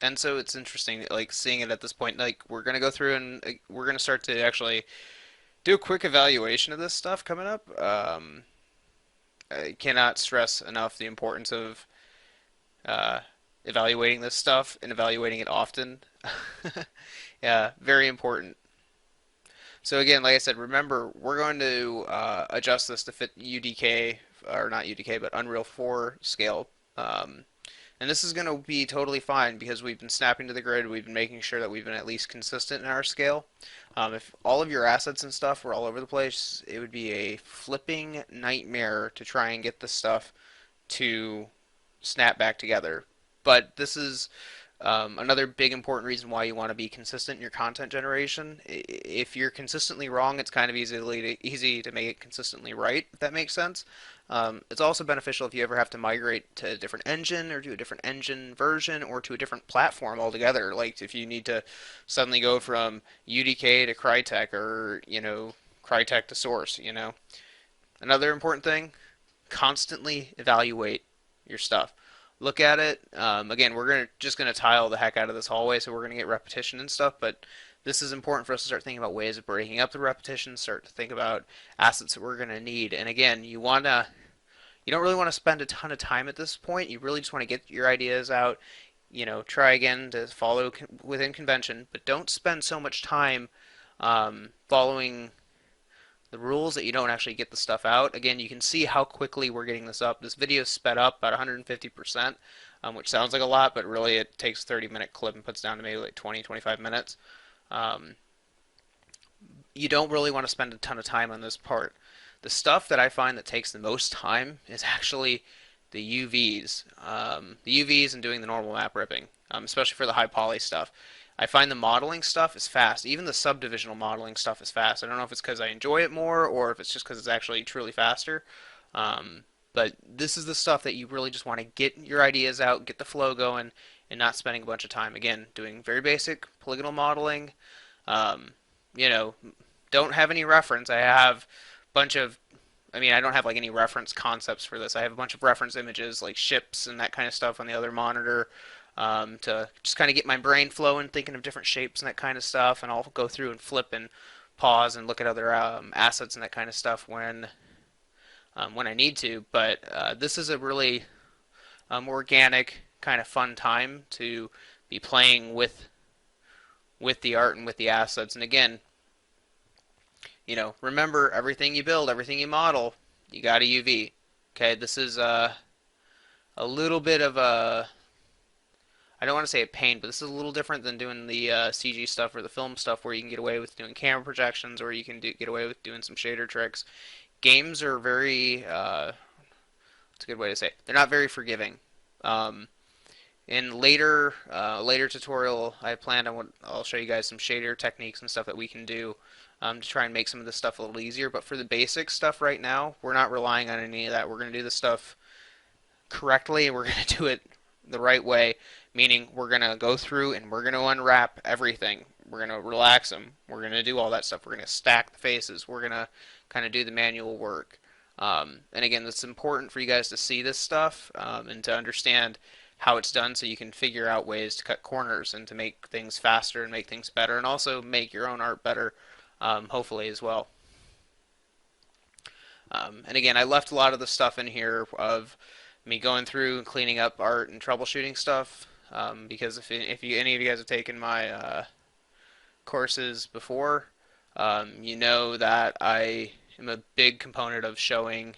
And so it's interesting, like seeing it at this point. Like we're gonna go through and we're gonna start to actually do a quick evaluation of this stuff coming up. I cannot stress enough the importance of uh, evaluating this stuff and evaluating it often. Yeah, very important. So again, like I said, remember we're going to adjust this to fit UDK or not UDK, but Unreal 4 scale. Um, and this is going to be totally fine because we've been snapping to the grid. We've been making sure that we've been at least consistent in our scale. If all of your assets and stuff were all over the place, it would be a flipping nightmare to try and get this stuff to snap back together. But this is another big important reason why you want to be consistent in your content generation. If you're consistently wrong, it's kind of easy to make it consistently right, if that makes sense. It's also beneficial if you ever have to migrate to a different engine or to a different engine version or to a different platform altogether. Like if you need to suddenly go from UDK to Crytek or, Crytek to Source, Another important thing, constantly evaluate your stuff. Look at it. Again, we're just gonna tile the heck out of this hallway, so we're gonna get repetition and stuff. But this is important for us to start thinking about ways of breaking up the repetition. Start to think about assets that we're gonna need. And again, you don't really want to spend a ton of time at this point. You really just want to get your ideas out. Try again to follow within convention, but don't spend so much time following the rules that you don't actually get the stuff out. Again, you can see how quickly we're getting this up. This video is sped up about 150%, which sounds like a lot, but really it takes a 30-minute clip and puts down to maybe like 20, 25 minutes. Um, you don't really want to spend a ton of time on this part. The stuff that I find that takes the most time is actually the UVs. The UVs and doing the normal map ripping, especially for the high poly stuff. I find the modeling stuff is fast. Even the subdivisional modeling stuff is fast. I don't know if it's because I enjoy it more or if it's just because it's actually truly faster. But this is the stuff that you really just want to get your ideas out, get the flow going, and not spending a bunch of time. Again, doing very basic polygonal modeling. Um, you know, don't have any reference. I have a bunch of I don't have like any reference concepts for this. I have a bunch of reference images like ships and that kind of stuff on the other monitor to just kind of get my brain flowing, thinking of different shapes and that kind of stuff. And I'll go through and flip and pause and look at other assets and that kind of stuff when I need to. But this is a really organic kind of fun time to be playing with the art and with the assets. And again, remember everything you build, everything you model, you got a UV. Okay, this is a little bit of a, I don't want to say a pain, but this is a little different than doing the CG stuff or the film stuff where you can get away with doing camera projections or you can get away with doing some shader tricks. Games are very, it's a good way to say it. They're not very forgiving. Um, in later tutorial, I planned on I'll show you guys some shader techniques and stuff that we can do to try and make some of this stuff a little easier. But for the basic stuff right now, we're not relying on any of that. We're going to do this stuff correctly, and we're going to do it the right way. Meaning, we're going to go through and we're going to unwrap everything. We're going to relax them. We're going to do all that stuff. We're going to stack the faces. We're going to kind of do the manual work. And again, it's important for you guys to see this stuff and to understand how it's done so you can figure out ways to cut corners and to make things faster and make things better and also make your own art better, hopefully as well. And again, I left a lot of the stuff in here of me going through and cleaning up art and troubleshooting stuff because if any of you guys have taken my courses before, you know that I am a big component of showing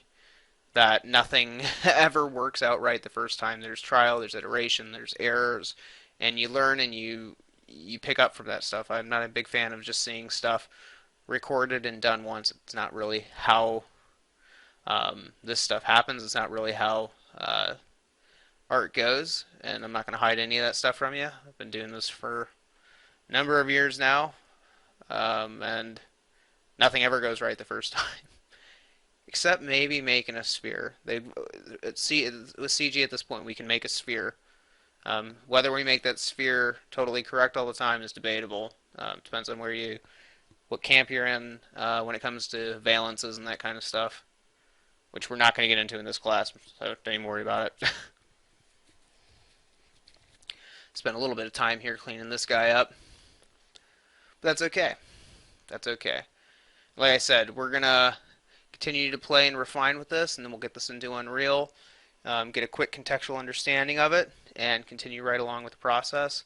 that nothing ever works out right the first time. There's trial, there's iteration, there's errors, and you learn and you pick up from that stuff. I'm not a big fan of just seeing stuff recorded and done once. It's not really how this stuff happens. It's not really how art goes, and I'm not going to hide any of that stuff from you. I've been doing this for a number of years now, and nothing ever goes right the first time. Except maybe making a sphere. With CG at this point, we can make a sphere. Whether we make that sphere totally correct all the time is debatable. Depends on what camp you're in when it comes to valences and that kind of stuff, which we're not going to get into in this class, so don't even worry about it. Spent a little bit of time here cleaning this guy up. But that's okay. That's okay. Like I said, we're gonna continue to play and refine with this, and then we'll get this into Unreal, get a quick contextual understanding of it, and continue right along with the process.